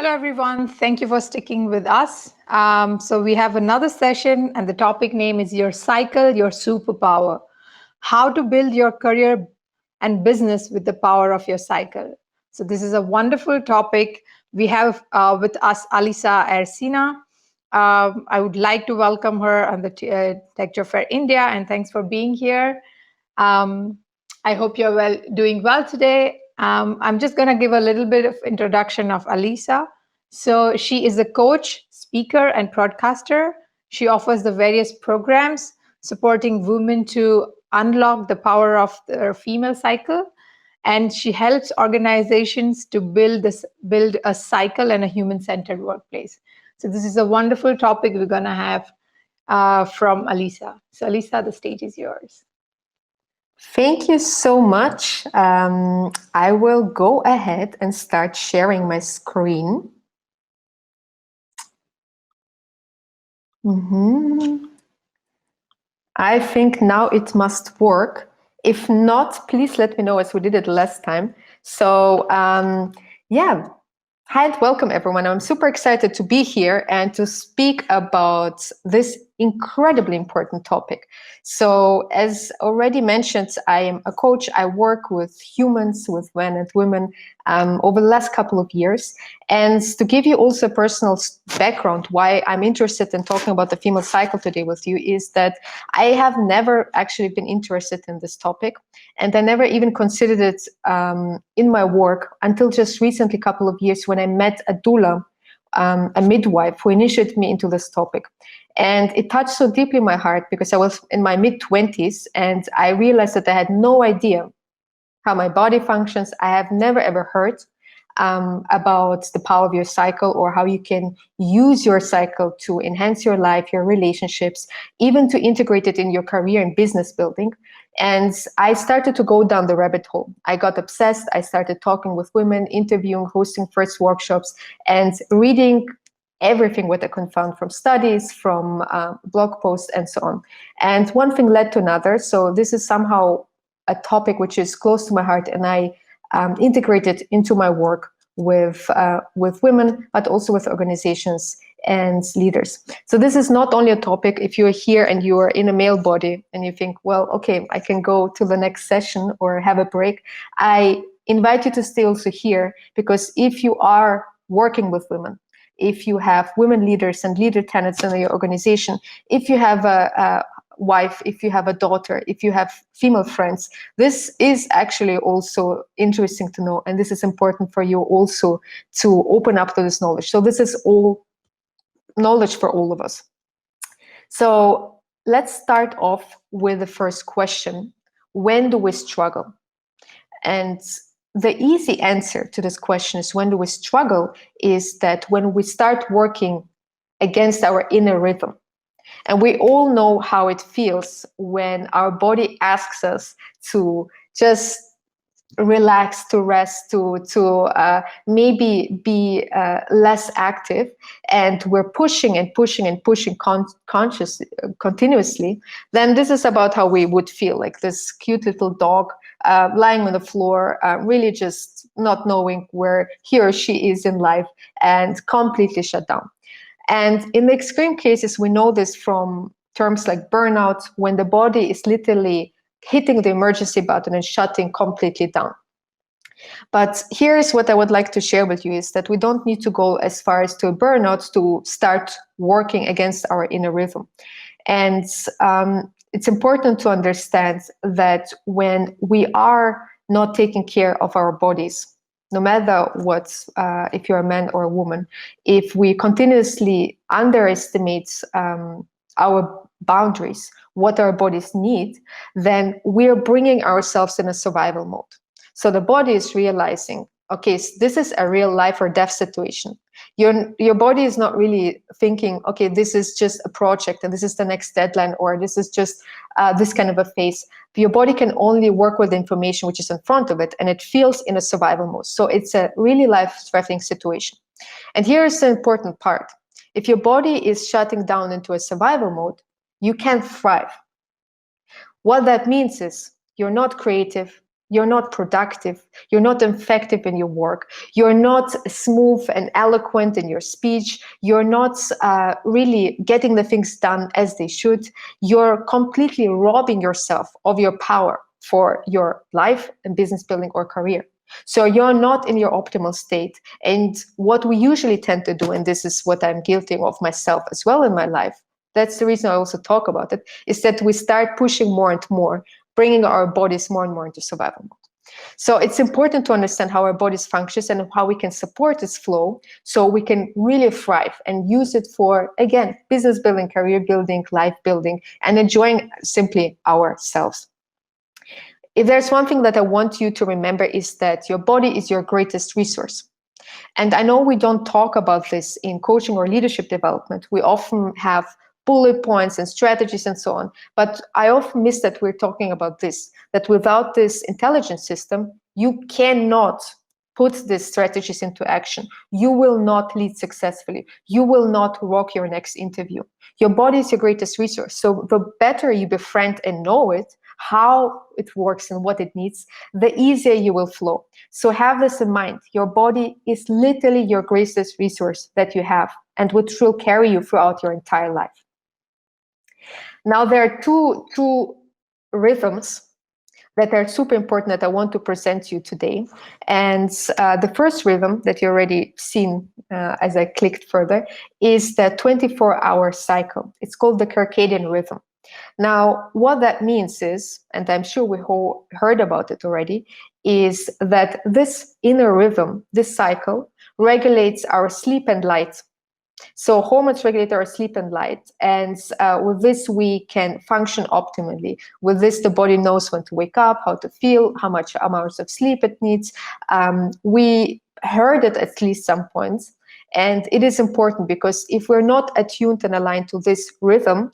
Hello, everyone. Thank you for sticking with us. So we have another session, and the topic name is Your Cycle, Your Superpower. How to build your career and business with the power of your cycle. So this is a wonderful topic. We have with us Alisa Eresina. I would like to welcome her on the TJF Fair India, and thanks for being here. Um, I hope you're doing well today. I'm just going to give a little bit of introduction of Alisa. So she is a coach, speaker, and broadcaster. She offers the various programs supporting women to unlock the power of their female cycle, and she helps organizations to build a cycle and a human-centered workplace. So this is a wonderful topic we're going to have from Alisa. So Alisa, the stage is yours. Thank you so much. I will go ahead and start sharing my screen. I think now it must work. If not, please let me know, as we did it last time. So yeah, hi and welcome everyone. I'm super excited to be here and to speak about this incredibly important topic. So as already mentioned, I am a coach. I work with humans, with men and women over the last couple of years. And to give you also a personal background why I'm interested in talking about the female cycle today with you is that I have never actually been interested in this topic. And I never even considered it in my work until just recently, a couple of years, when I met a doula, a midwife, who initiated me into this topic. And it touched so deeply my heart because I was in my mid-20s and I realized that I had no idea how my body functions. I have never ever heard about the power of your cycle, or how you can use your cycle to enhance your life, your relationships, even to integrate it in your career and business building. And I started to go down the rabbit hole. I got obsessed. I started talking with women, interviewing, hosting first workshops, and reading everything what I could find from studies, from blog posts, and so on. And one thing led to another. So this is somehow a topic which is close to my heart, and I integrate it into my work with women, but also with organizations and leaders. So this is not only a topic if you're here and you are in a male body and you think, well, okay, I can go to the next session or have a break. I invite you to stay also here, because if you are working with women, if you have women leaders and leader tenants in your organization, if you have a wife, if you have a daughter, if you have female friends, this is actually also interesting to know, and this is important for you also to open up to this knowledge. So this is all knowledge for all of us. So let's start off with the first question. When do we struggle? And the easy answer to this question is, when do we struggle, is that when we start working against our inner rhythm. And we all know how it feels when our body asks us to just relax, to rest, to maybe be less active, and we're pushing and pushing and pushing continuously. Then this is about how we would feel, like this cute little dog lying on the floor, really just not knowing where he or she is in life, and completely shut down. And in the extreme cases, we know this from terms like burnout, when the body is literally hitting the emergency button and shutting completely down. But here's what I would like to share with you, is that we don't need to go as far as to a burnout to start working against our inner rhythm. And it's important to understand that when we are not taking care of our bodies, no matter what, if you're a man or a woman, if we continuously underestimate our boundaries, what our bodies need, then we're bringing ourselves in a survival mode. So the body is realizing, okay, so this is a real life or death situation. Your body is not really thinking, okay, this is just a project and this is the next deadline, or this is just this kind of a phase. Your body can only work with the information which is in front of it, and it feels in a survival mode. So it's a really life-threatening situation. And here's the important part. If your body is shutting down into a survival mode, you can't thrive. What that means is you're not creative, you're not productive, you're not effective in your work, you're not smooth and eloquent in your speech, you're not really getting the things done as they should, you're completely robbing yourself of your power for your life and business building or career. So you're not in your optimal state. And what we usually tend to do, and this is what I'm guilty of myself as well in my life, that's the reason I also talk about it, is that we start pushing more and more, bringing our bodies more and more into survival mode. So it's important to understand how our bodies functions and how we can support this flow so we can really thrive and use it for, again, business building, career building, life building, and enjoying simply ourselves. If there's one thing that I want you to remember is that your body is your greatest resource. And I know we don't talk about this in coaching or leadership development. We often have bullet points and strategies and so on. But I often miss that we're talking about this, that without this intelligence system, you cannot put these strategies into action. You will not lead successfully. You will not rock your next interview. Your body is your greatest resource. So the better you befriend and know it, how it works and what it needs, the easier you will flow. So have this in mind. Your body is literally your greatest resource that you have and which will carry you throughout your entire life. Now, there are two rhythms that are super important that I want to present to you today. And the first rhythm that you already seen as I clicked further is the 24-hour cycle. It's called the circadian rhythm. Now, what that means is, and I'm sure we all heard about it already, is that this inner rhythm, this cycle, regulates our sleep and light. So hormones regulate our sleep and light, and with this we can function optimally. With this, the body knows when to wake up, how to feel, how much hours of sleep it needs. We heard it at least some points, and it is important because if we're not attuned and aligned to this rhythm,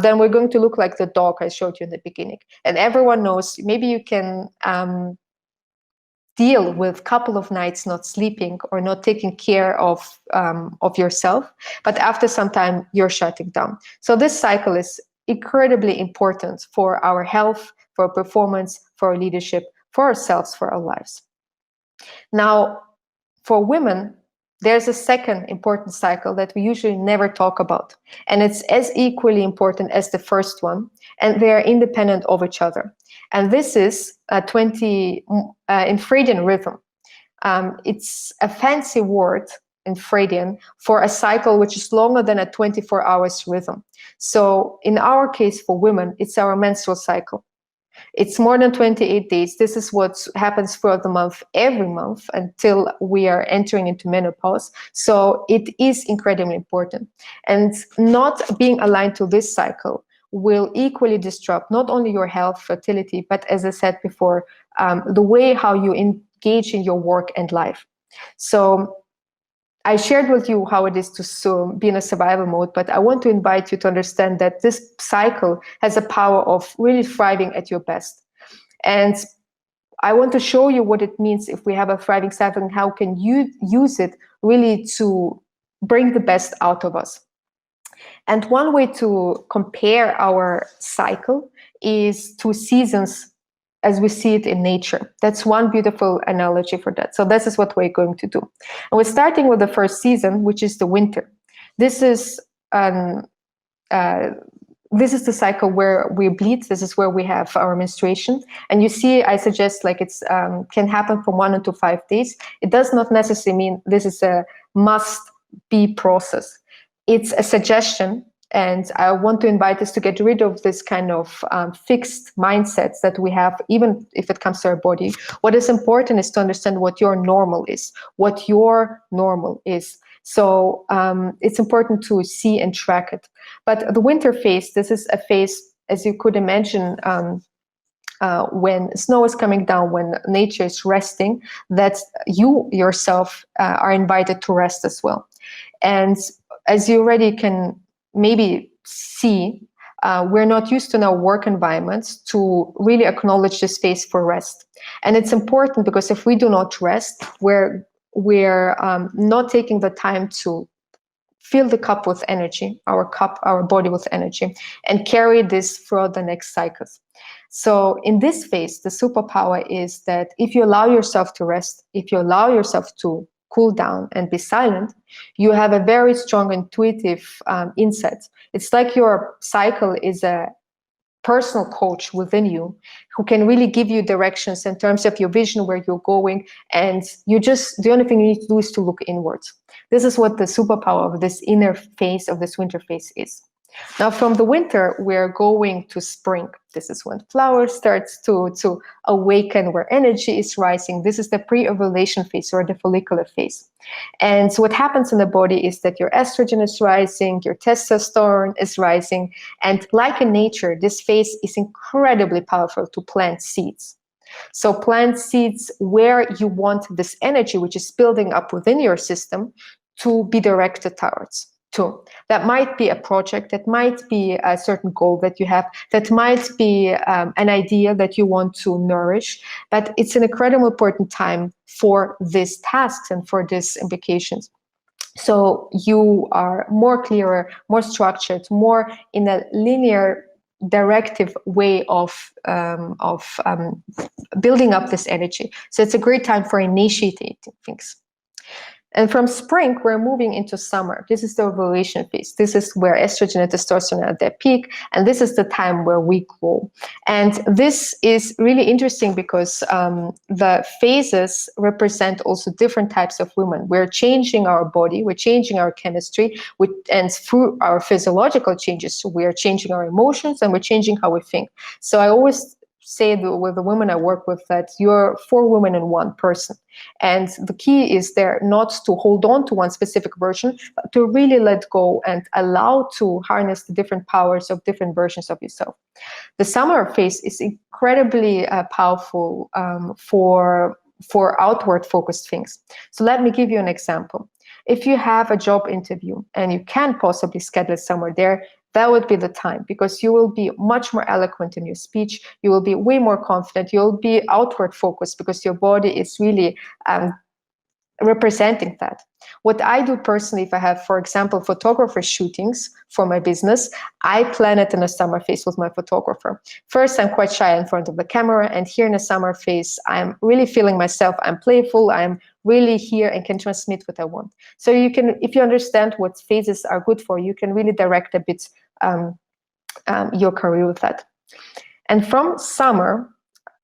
then we're going to look like the dog I showed you in the beginning. And everyone knows, maybe you can deal with a couple of nights not sleeping or not taking care of yourself, but after some time you're shutting down. So this cycle is incredibly important for our health, for our performance, for our leadership, for ourselves, for our lives. Now, for women, there's a second important cycle that we usually never talk about, and it's as equally important as the first one, and they are independent of each other. And this is a infradian rhythm. It's a fancy word in Freudian for a cycle which is longer than a 24 hours rhythm. So in our case, for women, it's our menstrual cycle. It's more than 28 days. This is what happens throughout the month, every month, until we are entering into menopause. So it is incredibly important. And not being aligned to this cycle will equally disrupt not only your health, fertility, but as I said before, the way how you engage in your work and life. So I shared with you how it is to be in a survival mode, but I want to invite you to understand that this cycle has a power of really thriving at your best. And I want to show you what it means if we have a thriving cycle and how can you use it really to bring the best out of us. And one way to compare our cycle is to seasons as we see it in nature. That's one beautiful analogy for that. So this is what we're going to do. And we're starting with the first season, which is the winter. This is the cycle where we bleed. This is where we have our menstruation. And you see, I suggest like it's can happen from 1 to 5 days. It does not necessarily mean this is a must-be process. It's a suggestion. And I want to invite us to get rid of this kind of fixed mindsets that we have, even if it comes to our body. What is important is to understand what your normal is, So it's important to see and track it. But the winter phase, this is a phase, as you could imagine, when snow is coming down, when nature is resting, that you yourself are invited to rest as well. And as you already can maybe see, we're not used to in our work environments to really acknowledge the space for rest. And it's important because if we do not rest, we're not taking the time to fill the cup with energy, our body with energy, and carry this throughout the next cycles. So in this phase, the superpower is that if you allow yourself to rest, if you allow yourself to cool down and be silent, you have a very strong intuitive insight. It's like your cycle is a personal coach within you who can really give you directions in terms of your vision, where you're going, and the only thing you need to do is to look inwards. This is what the superpower of this inner phase of this winter phase is. Now, from the winter, we're going to spring. This is when flowers starts to awaken, where energy is rising. This is the pre-ovulation phase, or the follicular phase. And so what happens in the body is that your estrogen is rising, your testosterone is rising. And like in nature, this phase is incredibly powerful to plant seeds. So plant seeds where you want this energy, which is building up within your system, to be directed towards. That might be a project, that might be a certain goal that you have, that might be an idea that you want to nourish, but it's an incredibly important time for these tasks and for these implications. So you are more clearer, more structured, more in a linear directive way of building up this energy. So it's a great time for initiating things. And from spring, we're moving into summer. This is the ovulation phase. This is where estrogen and testosterone are at their peak. And this is the time where we glow. And this is really interesting because the phases represent also different types of women. We're changing our body, we're changing our chemistry, and through our physiological changes, we're changing our emotions and we're changing how we think. So I always say with the women I work with that you're 4 women in one person. And the key is there not to hold on to one specific version, but to really let go and allow to harness the different powers of different versions of yourself. The summer phase is incredibly powerful for outward focused things. So let me give you an example. If you have a job interview and you can possibly schedule it somewhere there, that would be the time, because you will be much more eloquent in your speech. You will be way more confident. You'll be outward focused because your body is really representing that. What I do personally, if I have, for example, photographer shootings for my business, I plan it in a summer phase with my photographer. First, I'm quite shy in front of the camera, and here in a summer phase, I'm really feeling myself. I'm playful. I'm really here and can transmit what I want. So you can, if you understand what phases are good for, you can really direct a bit your career with that. And from summer,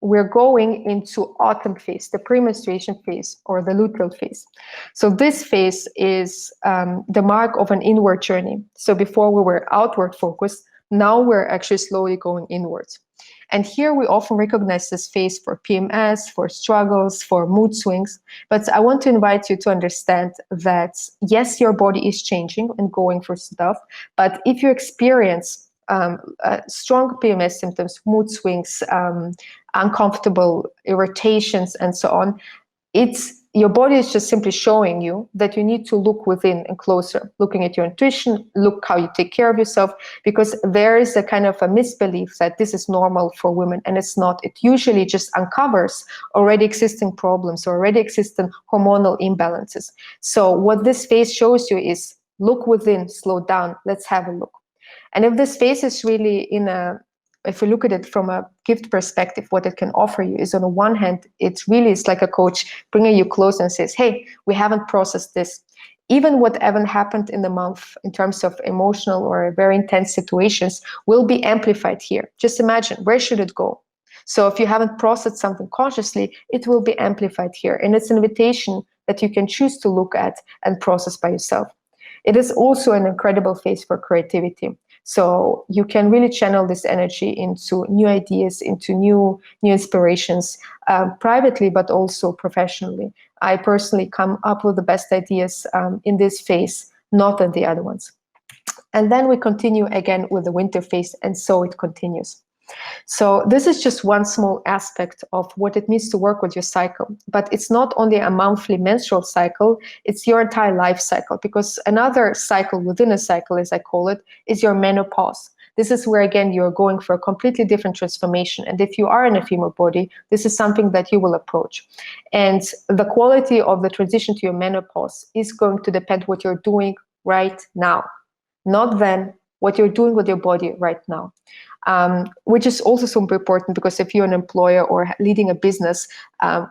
we're going into autumn phase, the premenstruation phase, or the luteal phase. So this phase is the mark of an inward journey. So before we were outward focused, now we're actually slowly going inwards. And here we often recognize this phase for PMS, for struggles, for mood swings. But I want to invite you to understand that, yes, your body is changing and going through stuff. But if you experience strong PMS symptoms, mood swings, uncomfortable irritations, and so on, your body is just simply showing you that you need to look within and closer, looking at your intuition, look how you take care of yourself, because there is a kind of a misbelief that this is normal for women, and it's not. It usually just uncovers already existing problems or already existing hormonal imbalances. So what this phase shows you is look within, slow down, let's have a look. And if this phase is really if we look at it from a gift perspective, what it can offer you is, on the one hand, it really is like a coach bringing you close and says, hey, we haven't processed this. Even whatever happened in the month in terms of emotional or very intense situations will be amplified here. Just imagine, where should it go? So if you haven't processed something consciously, it will be amplified here. And it's an invitation that you can choose to look at and process by yourself. It is also an incredible phase for creativity. So you can really channel this energy into new ideas, into new inspirations, privately, but also professionally. I personally come up with the best ideas in this phase, not in the other ones. And then we continue again with the winter phase, and so it continues. So this is just one small aspect of what it means to work with your cycle. But it's not only a monthly menstrual cycle, it's your entire life cycle, because another cycle within a cycle, as I call it, is your menopause. This is where, again, you're going for a completely different transformation. And if you are in a female body, this is something that you will approach. And the quality of the transition to your menopause is going to depend what you're doing, right now, not then, what you're doing with your body right now. Which is also super important, because if you're an employer or leading a business,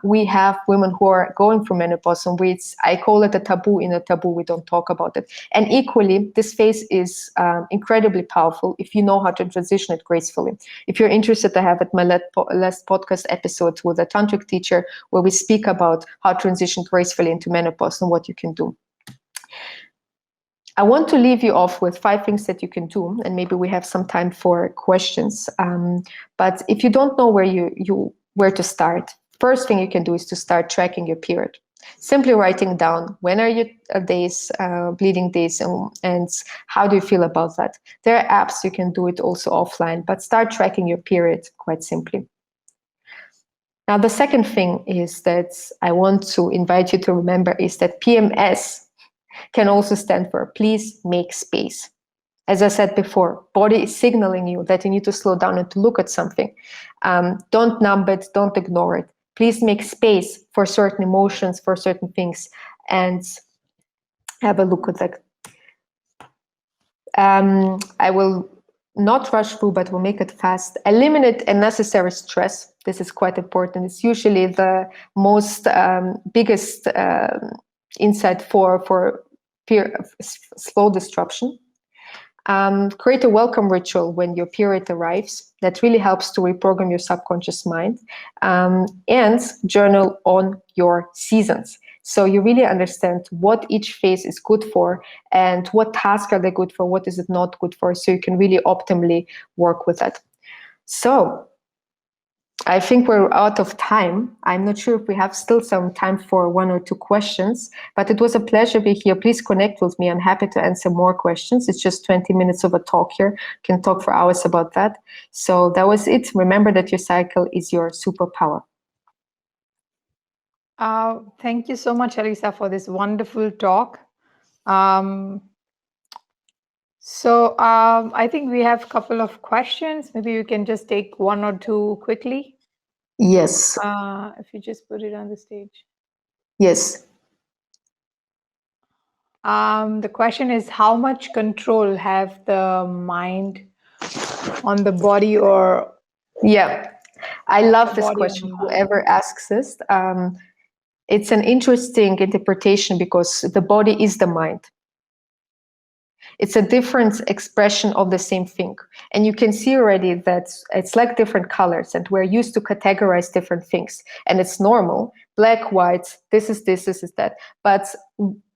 we have women who are going through menopause, and I call it a taboo. In a taboo, we don't talk about it. And equally, this phase is incredibly powerful if you know how to transition it gracefully. If you're interested, I have at my last podcast episode with a tantric teacher where we speak about how to transition gracefully into menopause and what you can do. I want to leave you off with 5 things that you can do, and maybe we have some time for questions. But if you don't know where to start, first thing you can do is to start tracking your period. Simply writing down when are your days, bleeding days, and how do you feel about that. There are apps you can do it also offline, but start tracking your period quite simply. Now, the second thing is that I want to invite you to remember is that PMS can also stand for please make space. As I said before, body is signaling you that you need to slow down and to look at something. Don't numb it, don't ignore it. Please make space for certain emotions, for certain things, and have a look at that. I will not rush through, but we'll make it fast. Eliminate unnecessary stress. This is quite important. It's usually the most biggest insight for fear of slow disruption. Create a welcome ritual when your period arrives. That really helps to reprogram your subconscious mind. And journal on your seasons. So you really understand what each phase is good for and what tasks are they good for, what is it not good for, so you can really optimally work with that. So I think we're out of time. I'm not sure if we have still some time for 1 or 2 questions, but it was a pleasure to be here. Please connect with me. I'm happy to answer more questions. It's just 20 minutes of a talk here. Can talk for hours about that. So that was it. Remember that your cycle is your superpower. Thank you so much, Alisa, for this wonderful talk. I think we have a couple of questions. Maybe you can just take 1 or 2 quickly. Yes. If you just put it on the stage. Yes. The question is, how much control have the mind on the body, or yeah, I love this body on question. the mind? Whoever asks this, it's an interesting interpretation because the body is the mind. It's a different expression of the same thing. And you can see already that it's like different colors, and we're used to categorize different things. And it's normal, black, white, this is that. But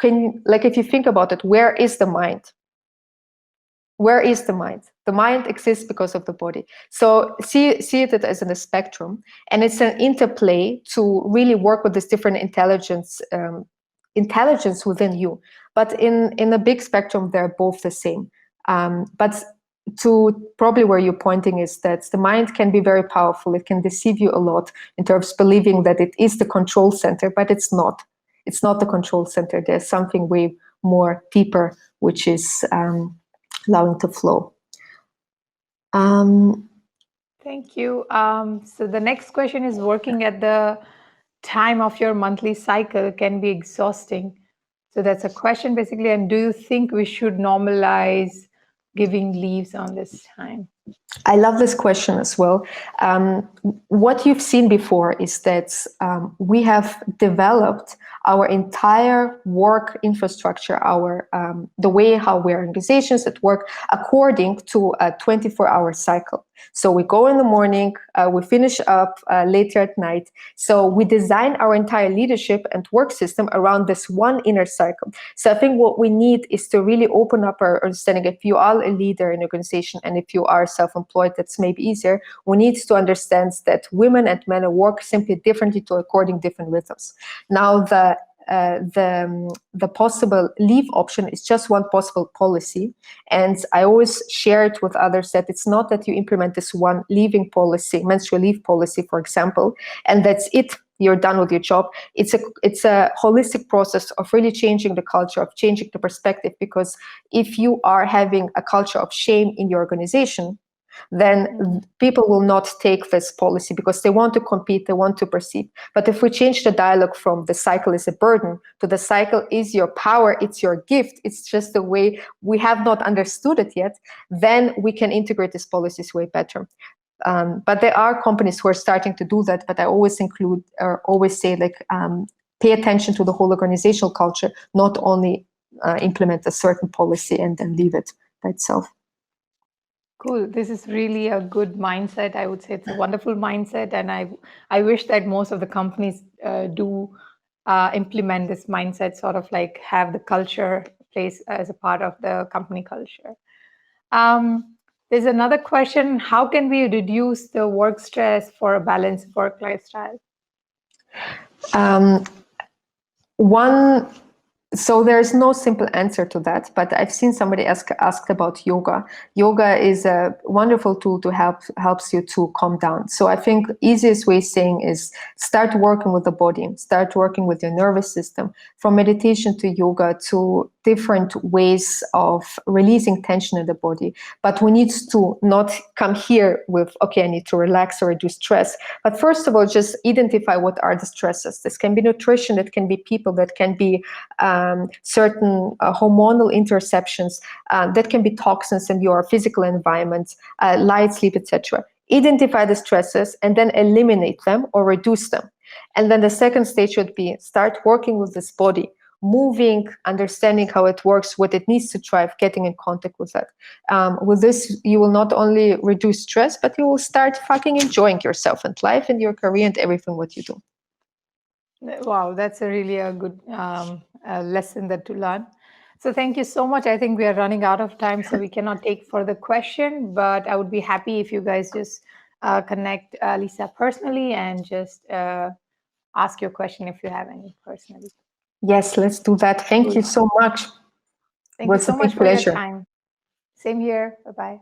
if you think about it, where is the mind? Where is the mind? The mind exists because of the body. So see it as a spectrum, and it's an interplay to really work with this different intelligence within you. But in a big spectrum, they're both the same. But to probably where you're pointing is that the mind can be very powerful. It can deceive you a lot in terms of believing that it is the control center, but it's not. It's not the control center. There's something way more deeper, which is allowing to flow. Thank you. So the next question is, working at the time of your monthly cycle can be exhausting. So that's a question basically. And do you think we should normalize giving leaves on this time? I love this question as well. What you've seen before is that we have developed our entire work infrastructure, the way how we're organizations that work according to a 24-hour cycle. So we go in the morning, we finish up later at night. So we design our entire leadership and work system around this one inner cycle. So I think what we need is to really open up our understanding. If you are a leader in an organization and if you are self-employed, that's maybe easier. We need to understand that women and men work simply differently according to different rhythms. Now, the possible leave option is just one possible policy, and I always share it with others that it's not that you implement this one leaving policy, menstrual leave policy, for example, and that's it. You're done with your job. It's a holistic process of really changing the culture, of changing the perspective. Because if you are having a culture of shame in your organization, then people will not take this policy because they want to compete, they want to perceive. But if we change the dialogue from the cycle is a burden to the cycle is your power, it's your gift, it's just the way we have not understood it yet, then we can integrate these policies way better. But there are companies who are starting to do that, but I always include or always say pay attention to the whole organizational culture, not only implement a certain policy and then leave it by itself. Cool. This is really a good mindset. I would say it's a wonderful mindset, and I wish that most of the companies do implement this mindset, sort of like have the culture place as a part of the company culture. There's another question: how can we reduce the work stress for a balanced work lifestyle? So there's no simple answer to that, but I've seen somebody asked about yoga. Yoga is a wonderful tool to helps you to calm down. So I think easiest way saying is start working with the body, start working with your nervous system, from meditation to yoga to different ways of releasing tension in the body. But we need to not come here with, okay, I need to relax or reduce stress. But first of all, just identify what are the stresses. This can be nutrition, it can be people, that can be certain hormonal interceptions, that can be toxins in your physical environment, light, sleep, etc. Identify the stresses and then eliminate them or reduce them. And then the second stage should be start working with this body, moving, understanding how it works, what it needs to thrive, getting in contact with that. With this, you will not only reduce stress, but you will start fucking enjoying yourself and life and your career and everything what you do. Wow, that's a really a good lesson that to learn. So thank you so much. I think we are running out of time, so we cannot take further question, but I would be happy if you guys just connect Lisa personally and just ask your question if you have any personally. Yes, let's do that. Thank Cool. you so much. It Thank you was a so much big for your pleasure. time. Same here. Bye-bye.